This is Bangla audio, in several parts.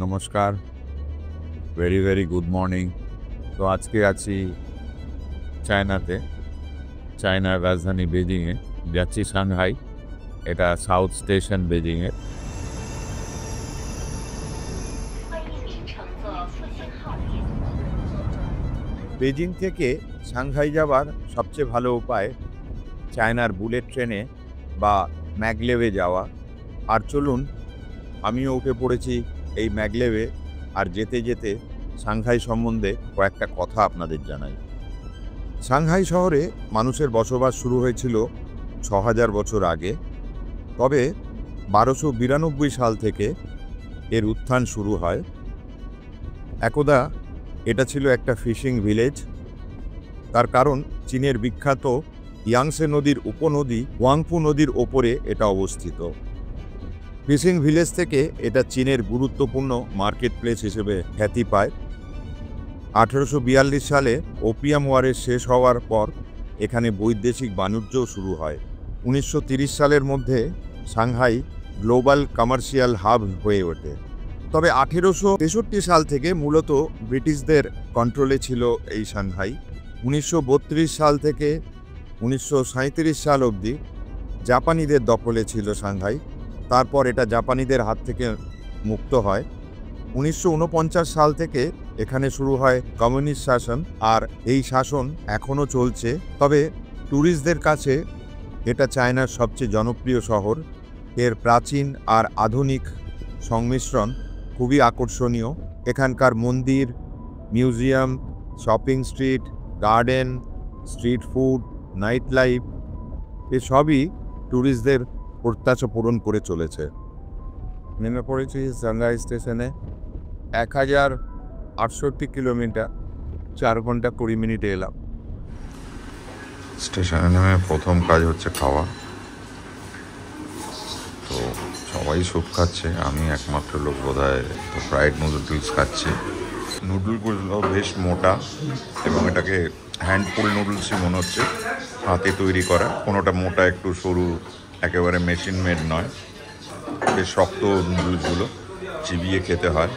নমস্কার, ভেরি গুড মর্নিং। তো আজকে আছি চায়নাতে, চায়নার রাজধানী বেজিংয়ে। যাচ্ছি সাংহাই, এটা সাউথ স্টেশন বেজিংয়ের। বেজিং থেকে সাংহাই যাবার সবচেয়ে ভালো উপায় চায়নার বুলেট ট্রেনে বা ম্যাগলেভে যাওয়া। আর চলুন, আমিও উঠে পড়েছি এই ম্যাগলেভে। আর যেতে যেতে সাংহাই সম্বন্ধে কয়েকটা কথা আপনাদের জানাই। সাংহাই শহরে মানুষের বসবাস শুরু হয়েছিল ৬,০০০ বছর আগে। তবে ১২৯২ সাল থেকে এর উত্থান শুরু হয়। একদা এটা ছিল একটা ফিশিং ভিলেজ। তার কারণ চীনের বিখ্যাত ইয়াংসে নদীর উপনদী ওয়াংপু নদীর ওপরে এটা অবস্থিত। ফিশিং ভিলেজ থেকে এটা চীনের গুরুত্বপূর্ণ মার্কেট প্লেস হিসেবে খ্যাতি পায়। ১৮৪২ সালে ওপিয়াম ওয়ারের শেষ হওয়ার পর এখানে বৈদেশিক বাণিজ্যও শুরু হয়। ১৯৩০ সালের মধ্যে সাংহাই গ্লোবাল কমার্শিয়াল হাব হয়ে ওঠে। তবে ১৮৬৩ সাল থেকে মূলত ব্রিটিশদের কন্ট্রোলে ছিল এই সাংহাই। ১৯৩২ সাল থেকে ১৯৩৭ সাল অবধি জাপানিদের দখলে ছিল সাংহাই। তারপর এটা জাপানিদের হাত থেকে মুক্ত হয়। ১৯৪৯ সাল থেকে এখানে শুরু হয় কমিউনিস্ট শাসন, আর এই শাসন এখনও চলছে। তবে ট্যুরিস্টদের কাছে এটা চায়নার সবচেয়ে জনপ্রিয় শহর। এর প্রাচীন আর আধুনিক সংমিশ্রণ খুবই আকর্ষণীয়। এখানকার মন্দির, museum, shopping street, garden, street food, night life এসবই ট্যুরিস্টদের প্রত্যাশা পূরণ করে চলেছে। নেমে পড়েছি সাংহাই স্টেশনে। ১,০৬৮ কিলোমিটার, ৪ ঘন্টা ২০ মিনিটে এলাম। স্টেশনে নেমে প্রথম কাজ হচ্ছে খাওয়া। তো সবাই স্যুপ খাচ্ছে, আমি একমাত্র লোক বোধহয় তো ফ্রাইড নুডলস খাচ্ছি। নুডলগুলো বেশ মোটা এবং এটাকে হ্যান্ড পুল নুডলসই মনে হচ্ছে, হাতে তৈরি করা। কোনোটা মোটা, একটু সরু, একেবারে মেশিন মেড নয়। বেশ শক্ত নুডলসগুলো, চিবিয়ে খেতে হয়।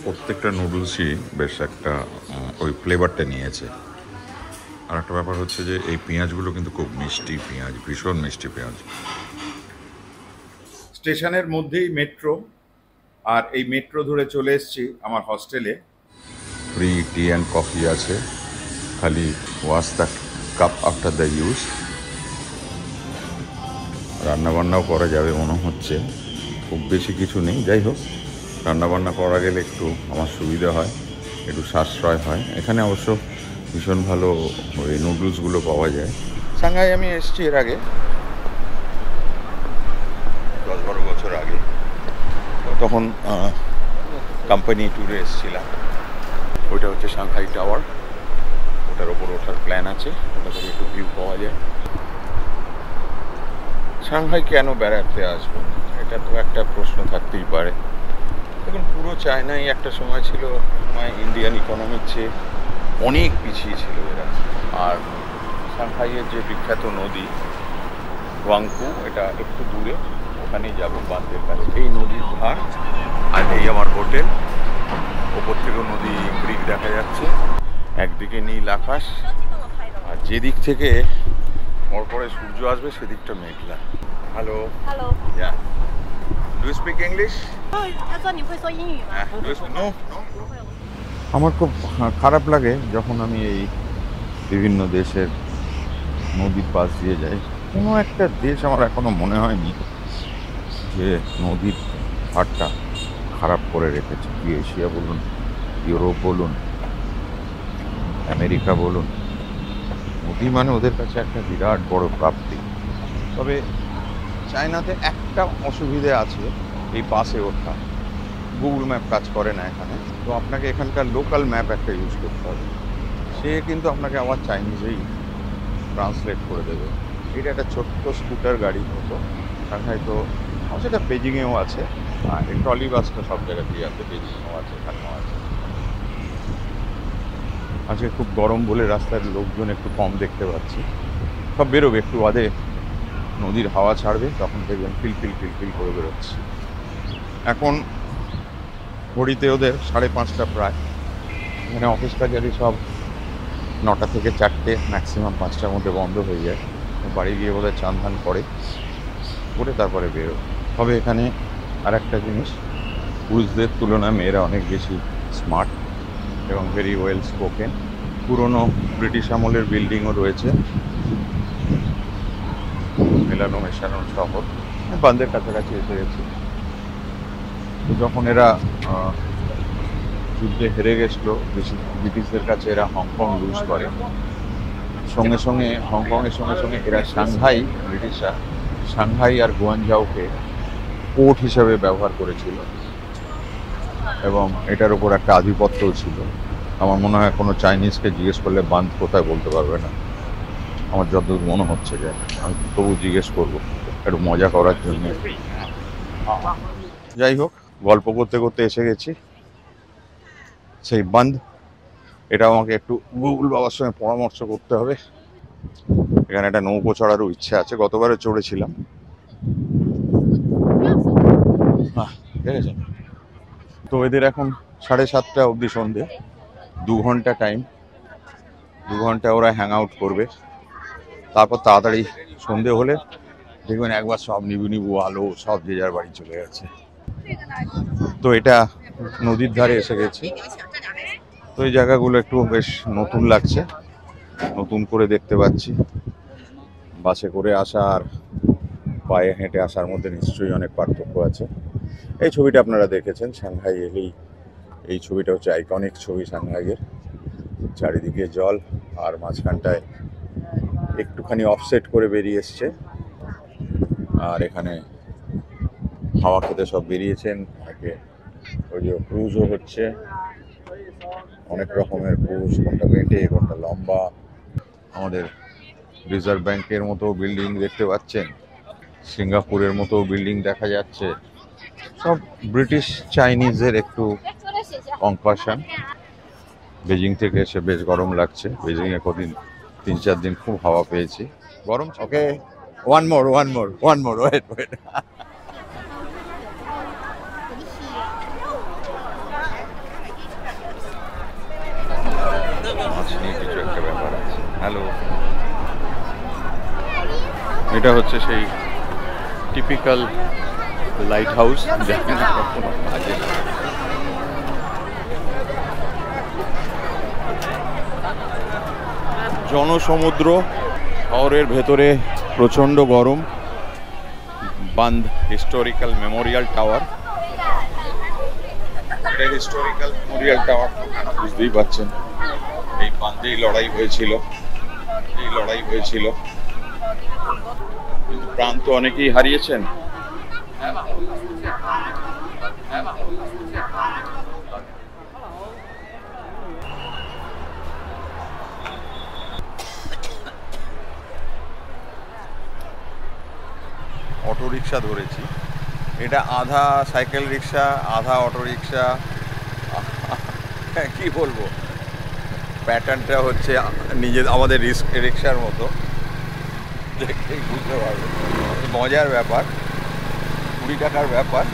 প্রত্যেকটা নুডলসই বেশ একটা ওই ফ্লেভারটা নিয়েছে। আর একটা ব্যাপার হচ্ছে যে এই পেঁয়াজগুলো কিন্তু খুব মিষ্টি পেঁয়াজ, ভীষণ মিষ্টি পেঁয়াজ। স্টেশনের মধ্যেই মেট্রো, আর এই মেট্রো ধরে চলে এসেছি আমার হস্টেলে। ফ্রি টি অ্যান্ড কফি আছে, খালি wash the cup after the use. রান্নাবান্নাও করা যাবে মনে হচ্ছে, খুব বেশি কিছু নেই। যাই হোক, রান্নাবান্না করা গেলে একটু আমার সুবিধা হয়, একটু সাশ্রয় হয়। এখানে অবশ্য ভীষণ ভালো ওই নুডলসগুলো পাওয়া যায়। সাংহাই আমি এসেছি এর আগে, ১০-১২ বছর আগে। তখন কোম্পানি ট্যুরে এসেছিলাম। ওইটা হচ্ছে সাংহাই টাওয়ার, ওটার ওপর ওঠার প্ল্যান আছে, ওটা থেকে একটু ভিউ পাওয়া যায়। সাংহাই কেন বেড়াতে আসবো, এটা তো একটা প্রশ্ন থাকতেই পারে। দেখুন, পুরো চায়নাই একটা সময় ছিল ইন্ডিয়ান ইকোনমির চেয়ে অনেক পিছিয়ে ছিল এরা। আর সাংহাইয়ের যে বিখ্যাত নদী ওয়াংপু, এটা একটু দূরে, ওখানেই যাবো বাঁধের কাছে। এই নদীর ধার, আর এই আমার হোটেল। ওপর থেকেও নদী ক্রিক দেখা যাচ্ছে, একদিকে নীল আকাশ, আর যেদিক থেকে পরপরে সূর্য আসবে সেদিকটা মেঘলা। Hello Hello. Yeah, do you speak English? 他说你会说英语吗？ no. আমার খুব খারাপ লাগে যখন আমি এই বিভিন্ন দেশের নদীর পাশ দিয়ে যাই। কোনো একটা দেশ আমার এখনো মনে হয়নি যে নদীর ধারটা খারাপ করে রেখেছে। কি এশিয়া বলুন, ইউরোপ বলুন, আমেরিকা বলুন, নদী মানে ওদের কাছে একটা বিরাট বড় প্রাপ্তি। তবে চায়নাতে একটা অসুবিধে আছে, এই বাসে ওঠা। গুগল ম্যাপ কাজ করে না এখানে, তো আপনাকে এখানকার লোকাল ম্যাপ একটা ইউজ করতে হবে। সে কিন্তু আপনাকে আবার চাইনিজেই ট্রান্সলেট করে দেবে। এটা একটা ছোট্ট স্কুটার গাড়ির মতো। সাংহাই তো সেটা বেজিংয়েও আছে, আর এই ট্রলি বাসটা সব জায়গাতেই আছে, বেজিংয়েও আছে, এখানেও আছে। আজকে খুব গরম বলে রাস্তার লোকজন একটু কম দেখতে পাচ্ছি। সব বেরোবে একটু বাদে, নদীর হাওয়া ছাড়বে, তখন দেখবেন ফিল করে বেরোচ্ছে। এখন ঘড়িতে ওদের 5:30 প্রায়। এখানে অফিস কাজারি সব 9টা থেকে 4টে, ম্যাক্সিমাম 5টার মধ্যে বন্ধ হয়ে যায়। বাড়ি গিয়ে বোধহয় চান ধান করে তারপরে বেরো। তবে এখানে আর একটা জিনিস, পুরুষদের তুলনায় মেয়েরা অনেক বেশি স্মার্ট এবং ভেরি ওয়েল স্পোকেন। পুরনো ব্রিটিশ আমলের বিল্ডিংও রয়েছে, মেলানো মেশানো শহর। বান্ধের কাছাকাছি এসে গেছে। তো যখন এরা যুদ্ধে হেরে গেছিল ব্রিটিশদের কাছে, এরা হংকং লুজ করে। সঙ্গে সঙ্গে হংকংয়ের সঙ্গে সঙ্গে এরা সাংহাই, ব্রিটিশরা সাংহাই আর গুয়ানজাওকে পোর্ট হিসাবে ব্যবহার করেছিল এবং এটার উপর একটা আধিপত্যও ছিল। আমার মনে হয় কোনো চাইনিজকে জিজ্ঞেস করলে বান্ধ কোথায় বলতে পারবে না, আমার যতদূর মনে হচ্ছে। যে আমি তবু জিজ্ঞেস করবো একটু মজা করার জন্য। যাই হোক, গল্প করতে করতে এসে গেছি সেই বান্ধ। এটা আমাকে একটু গুগল বাবার সঙ্গে পরামর্শ করতে হবে। এখানে একটা নৌকো চড়ারও ইচ্ছে আছে, গতবারে চড়েছিলাম। দেখেছেন তো, এদের এখন 7:30 অবধি সন্ধে, 2 ঘন্টা টাইম। 2 ঘন্টা ওরা হ্যাং আউট করবে, তারপর তাড়াতাড়ি সন্ধে হলে দেখবেন একবার সব নিবু নিবু আলো, সব যে যার বাড়ি চলে গেছে। তো এটা নদীর ধারে এসে গেছি। তো এই জায়গাগুলো একটু বেশ নতুন লাগছে, নতুন করে দেখতে পাচ্ছি। বাসে করে আসা আর পায়ে হেঁটে আসার মধ্যে নিশ্চয়ই অনেক পার্থক্য আছে। এই ছবিটা আপনারা দেখেছেন সাংহাই এলেই, এই ছবিটা হচ্ছে আইকনিক ছবি সাংহাইয়ের। চারিদিকে জল আর মাঝখানটায় একটুখানি অফসেট করে বেরিয়ে এসছে। আর এখানে হাওয়া খেতে সব বেরিয়েছেন। ওই যে ক্রুজও হচ্ছে, অনেক রকমের ক্রুজ, কোনটা বেঁটে কোনটা লম্বা। আমাদের রিজার্ভ ব্যাংকের মতো বিল্ডিং দেখতে পাচ্ছেন, সিঙ্গাপুরের মতো বিল্ডিং দেখা যাচ্ছে। সব ব্রিটিশ চাইনিজের একটু কনভার্সন। বেজিং থেকে এসে বেশ গরম লাগছে। বেজিংয়ে কদিন 3-4 দিন খুব হাওয়া পেয়েছি, গরম। ওকে, ওয়ান মোর ওয়েট। কিছু একটা ব্যাপার আছে। হ্যালো, এটা হচ্ছে সেই টিপিক্যাল লাইট হাউস, যেখানে কোনো কাজে জনসমুদ্র। শহরের ভেতরে প্রচণ্ড গরম। বান্ধ হিস্টোরিক্যাল মেমোরিয়াল টাওয়ার, এটা হিস্টোরিক্যাল মেমোরিয়াল টাওয়ার, বুঝতেই পারছেন। এই বান্ধেই লড়াই হয়েছিল, কিন্তু প্রাণ তো অনেকেই হারিয়েছেন। অটো রিক্সা ধরেছি, এটা আধা সাইকেল রিক্সা আধা অটো রিক্সা। কি বলবো, প্যাটার্নটা হচ্ছে আমাদের রিক্সার মতো, দেখতেই বুঝতে পারবে। মজার ব্যাপার, 20 টাকার ব্যাপার।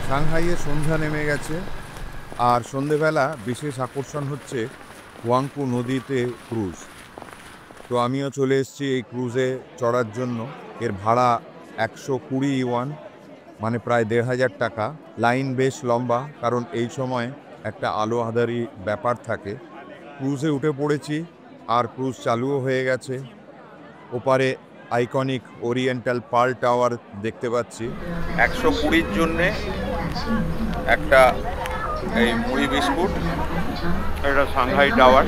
সাংহাইয়ে সন্ধ্যা নেমে গেছে, আর সন্ধেবেলা বিশেষ আকর্ষণ হচ্ছে হুয়াংপু নদীতে ক্রুজ। তো আমিও চলে এসেছি এই ক্রুজে চড়ার জন্য। এর ভাড়া 120 ইউয়ান, মানে প্রায় 1500 টাকা। লাইন বেশ লম্বা, কারণ এই সময় একটা আলো আঁধারি ব্যাপার থাকে। ক্রুজে উঠে পড়েছি, আর ক্রুজ চালুও হয়ে গেছে। ওপারে আইকনিক ওরিয়েন্টাল পার্ল টাওয়ার দেখতে পাচ্ছি। 120-র জন্যে একটা এই মুড়ি বিস্কুট, এটা সাংহাই টাওয়ার।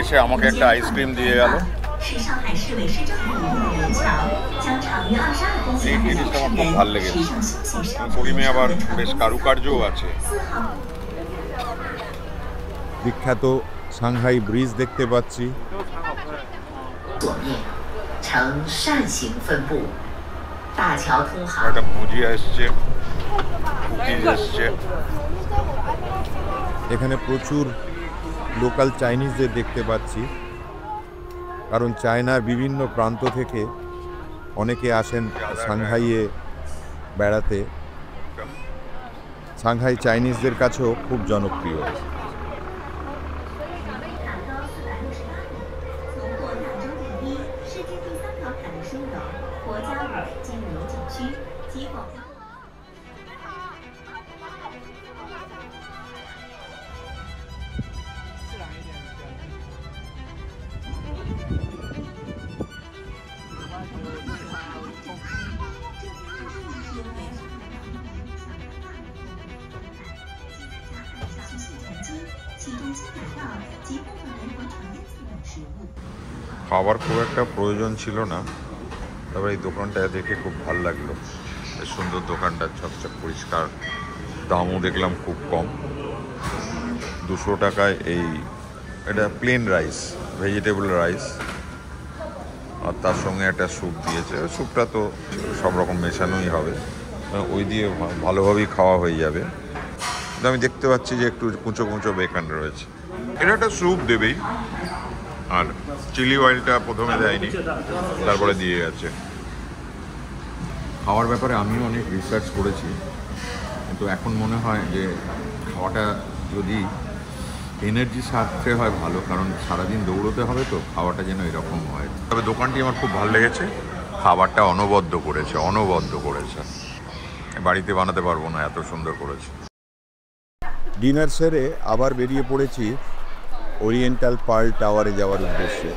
এসে আমাকে একটা আইসক্রিম দিয়ে গেল। এই জিনিসটা আমার খুব ভালো লেগেছে। করিমে আবার বেশ কারুকার্যও আছে। বিখ্যাত সাংহাই ব্রিজ দেখতে পাচ্ছি। 左面呈扇形分布，大桥通航。 একটা ভুজিয়া এসছে, কুকিজ এসছে। এখানে প্রচুর লোকাল চাইনিজদের দেখতে পাচ্ছি, কারণ চায়নার বিভিন্ন প্রান্ত থেকে অনেকে আসেন সাংহাইয়ে বেড়াতে। সাংহাই চাইনিজদের কাছেও খুব জনপ্রিয়। খাবার খুব একটা প্রয়োজন ছিল না, তবে এই দোকানটা দেখে খুব ভালো লাগলো। বেশ সুন্দর দোকানটা, চকচক পরিষ্কার, দামও দেখলাম খুব কম। 200 টাকায় এটা প্লেন রাইস, ভেজিটেবল রাইস, আর তার সঙ্গে একটা স্যুপ দিয়েছে। স্যুপটা তো সব রকম মেশানোই হবে, ওই দিয়ে ভালোভাবেই খাওয়া হয়ে যাবে। কিন্তু আমি দেখতে পাচ্ছি যে একটু কুঁচো কুঁচো বেকন রয়েছে। এটা একটা স্যুপ দেবেই, আর চিলি অয়েলটা প্রথমে দেয়নি, তারপরে দিয়ে গেছে। খাওয়ার ব্যাপারে আমিও অনেক রিসার্চ করেছি, কিন্তু এখন মনে হয় যে খাওয়াটা যদি এনার্জি সাথে হয় ভালো, কারণ সারাদিন দৌড়তে হবে তো, খাওয়াটা যেন এরকম হয়। তবে দোকানটি আমার খুব ভালো লেগেছে, খাবারটা অনবদ্য করেছে। বাড়িতে বানাতে পারবো না, এত সুন্দর করেছে। ডিনার সেরে আবার বেরিয়ে পড়েছি ওরিয়েন্টাল পার্ল টাওয়ারে যাওয়ার উদ্দেশ্যে।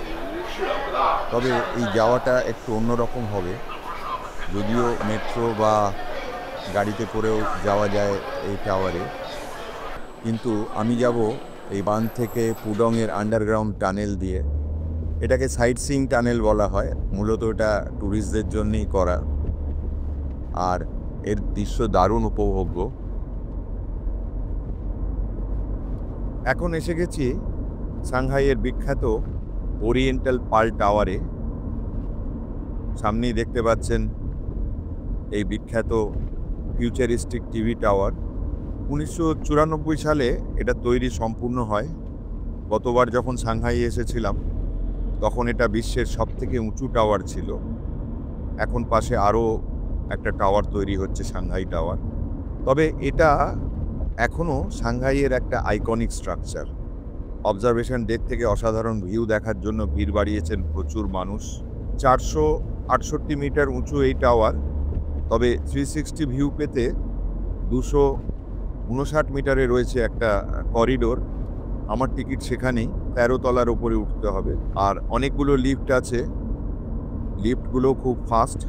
তবে এই যাওয়াটা একটু অন্যরকম হবে, যদিও মেট্রো বা গাড়িতে করেও যাওয়া যায় এই টাওয়ারে, কিন্তু আমি যাব এই বাঁধ থেকে পুডংয়ের আন্ডারগ্রাউন্ড টানেল দিয়ে। এটাকে সাইট সিইং টানেল বলা হয়, মূলত এটা ট্যুরিস্টদের জন্যই করা, আর এর দৃশ্য দারুণ উপভোগ্য। এখন এসে গেছি সাংহাইয়ের বিখ্যাত ওরিয়েন্টাল পার্ল টাওয়ারে। সামনেই দেখতে পাচ্ছেন এই বিখ্যাত ফিউচারিস্টিক টিভি টাওয়ার। 1994 সালে এটা তৈরি সম্পূর্ণ হয়। গতবার যখন সাংহাই এসেছিলাম তখন এটা বিশ্বের সবথেকে উঁচু টাওয়ার ছিল। এখন পাশে আরও একটা টাওয়ার তৈরি হচ্ছে, সাংহাই টাওয়ার। তবে এটা এখনও সাংহাইয়ের একটা আইকনিক স্ট্রাকচার। অবজারভেশন ডেক থেকে অসাধারণ ভিউ দেখার জন্য ভিড় বাড়িয়েছেন প্রচুর মানুষ। 468 মিটার উঁচু এই টাওয়ার, তবে 360 ভিউ পেতে 259 মিটারে রয়েছে একটা করিডোর। আমার টিকিট সেখানেই, 13 তলার উপরে উঠতে হবে। আর অনেকগুলো লিফট আছে, লিফটগুলো খুব ফাস্ট,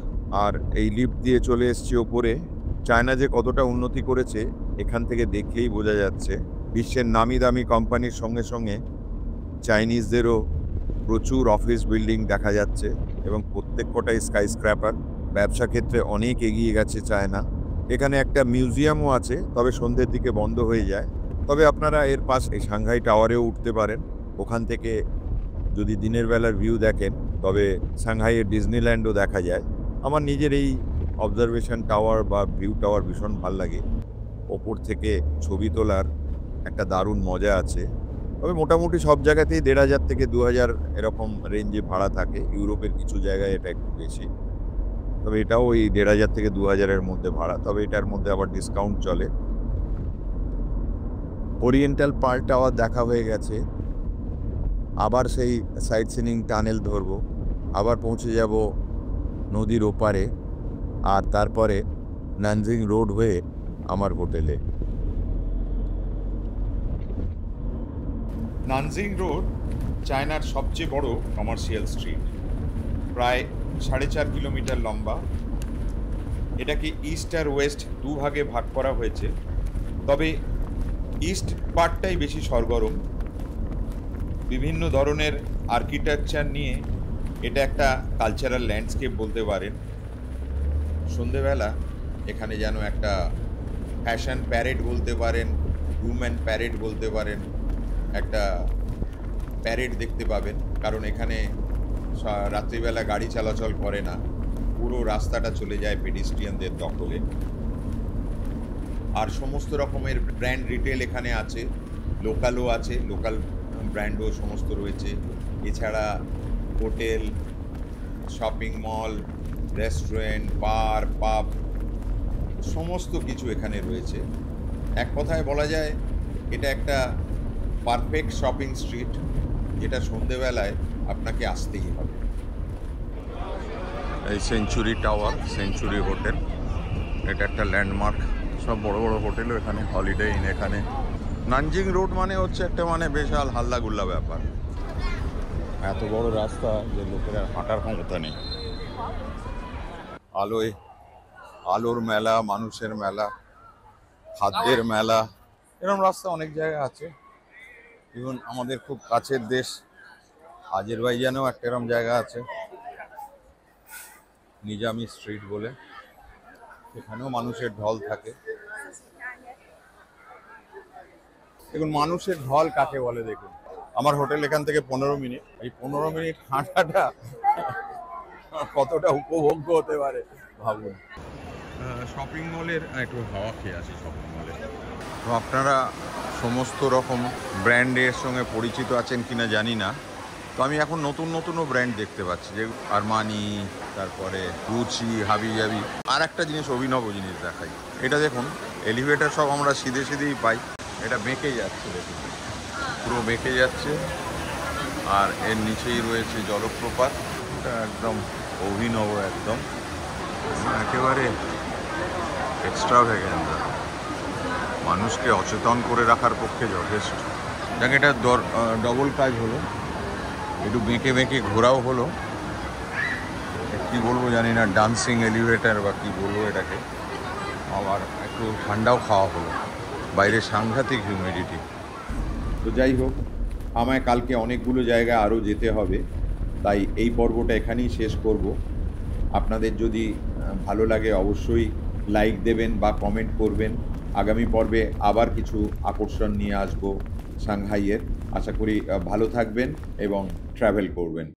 আর এই লিফট দিয়ে চলে এসছি ওপরে। চায়না যে কতটা উন্নতি করেছে এখান থেকে দেখলেই বোঝা যাচ্ছে। বিশ্বের নামি দামি কোম্পানির সঙ্গে সঙ্গে চাইনিজদেরও প্রচুর অফিস বিল্ডিং দেখা যাচ্ছে, এবং প্রত্যেক কটাই স্কাই স্ক্র্যাপার। ব্যবসা ক্ষেত্রে অনেক এগিয়ে গেছে চায়না। এখানে একটা মিউজিয়ামও আছে, তবে সন্ধ্যের দিকে বন্ধ হয়ে যায়। তবে আপনারা এর পাশে এই সাংহাই টাওয়ারেও উঠতে পারেন। ওখান থেকে যদি দিনের বেলার ভিউ দেখেন তবে সাংহাইয়ের ডিজনিল্যান্ডও দেখা যায়। আমার নিজের এই অবজারভেশন টাওয়ার বা ভিউ টাওয়ার ভীষণ ভাল লাগে। ওপর থেকে ছবি তোলার একটা দারুণ মজা আছে। তবে মোটামুটি সব জায়গাতেই 1500 থেকে 2000 এরকম রেঞ্জে ভাড়া থাকে। ইউরোপের কিছু জায়গায় এটা একটু বেশি, তবে এটাও ওই 1500 থেকে 2000-এর মধ্যে ভাড়া। তবে এটার মধ্যে আবার ডিসকাউন্ট চলে। ওরিয়েন্টাল পার্ল টাওয়ার দেখা হয়ে গেছে, আবার সেই সাইট সিইং টানেল ধরবো, আবার পৌঁছে যাব নদীর ওপারে, আর তারপরে নানজিং রোড হয়ে আমার হোটেলে। নানজিং রোড চায়নার সবচেয়ে বড় কমার্শিয়াল স্ট্রিট, প্রায় 4.5 কিলোমিটার লম্বা। এটাকে ইস্ট আর ওয়েস্ট দুভাগে ভাগ করা হয়েছে, তবে ইস্ট পার্টটাই বেশি সরগরম। বিভিন্ন ধরনের আর্কিটেকচার নিয়ে এটা একটা কালচারাল ল্যান্ডস্কেপ বলতে পারেন। সন্ধেবেলা এখানে যেন একটা ফ্যাশন প্যারেড বলতে পারেন, হিউম্যান প্যারেড বলতে পারেন, একটা প্যারেড দেখতে পাবেন, কারণ এখানে রাত্রিবেলা গাড়ি চলাচল করে না, পুরো রাস্তাটা চলে যায় পেডিস্ট্রিয়ানদের দখলে। আর সমস্ত রকমের ব্র্যান্ড রিটেল এখানে আছে, লোকালও আছে, লোকাল ব্র্যান্ডও সমস্ত রয়েছে। এছাড়া হোটেল, শপিং মল, রেস্টুরেন্ট, বার, পাব সমস্ত কিছু এখানে রয়েছে। এক কথায় বলা যায় এটা একটা পারফেক্ট শপিং স্ট্রিট, যেটা সন্ধেবেলায় আপনাকে আসতেই হবে। এই সেঞ্চুরি টাওয়ার, সেঞ্চুরি হোটেল, এটা একটা ল্যান্ডমার্ক। সব বড় বড় হোটেলও এখানে, হলিডে ইন এখানে। নানজিং রোড মানে হচ্ছে একটা মানে বিশাল হাল্লাগুল্লা ব্যাপার। এত বড় রাস্তা যে লোকেরা হাঁটার ক্ষমতা নেই। আলোর মেলা, মানুষের মেলা, খাদ্যের মেলা, এরকম রাস্তা অনেক জায়গায় আছে। ইভেন আমাদের খুব কাছের দেশ আজেরবাইজানেও একটা এরকম জায়গা আছে, নিজামি স্ট্রিট বলে। সেখানেও মানুষের ঢল থাকে। দেখুন মানুষের ঢল কাকে বলে দেখুন। আমার হোটেল এখান থেকে 15 মিনিট। এই 15 মিনিট হাঁটাটা কতটা উপভোগ্য হতে পারে ভাবুন। শপিং মলের একটু হাওয়া খেয়ে আসি শপিং মলে। তো আপনারা সমস্ত রকম ব্র্যান্ডের সঙ্গে পরিচিত আছেন কিনা জানি না। তো আমি এখন নতুনও ব্র্যান্ড দেখতে পাচ্ছি, যে আরমানি, তারপরে গুচি, হাবিজাবি। আর একটা জিনিস, অভিনব জিনিস দেখাই। এটা দেখুন, এলিভেটর সব আমরা সিধেই পাই, এটা বেঁকে যাচ্ছে, দেখুন পুরো বেঁকে যাচ্ছে। আর এর নিচেই রয়েছে জলপ্রপাত। এটা একদম অভিনব, একদম একেবারে এক্সট্রাভ্যাগেন্ট, মানুষকে অচেতন করে রাখার পক্ষে যথেষ্ট। যাকে এটা ডবল কাজ হলো, একটু বেঁকে ঘোরাও হলো, কি বলবো জানি না, ডান্সিং এলিভেটর বা কি বলবো এটাকে। আবার একটু ঠান্ডাও খাওয়া হলো, বাইরে সাংঘাতিক হিউমিডিটি। তো যাই হোক, আমায় কালকে অনেকগুলো জায়গায় আরও যেতে হবে, তাই এই পর্বটা এখানেই শেষ করব। আপনাদের যদি ভালো লাগে অবশ্যই লাইক দেবেন বা কমেন্ট করবেন। আগামী পর্বে আবার কিছু আকর্ষণ নিয়ে আসব সাংহাইয়ের। আশা করি ভালো থাকবেন এবং ট্রাভেল করবেন।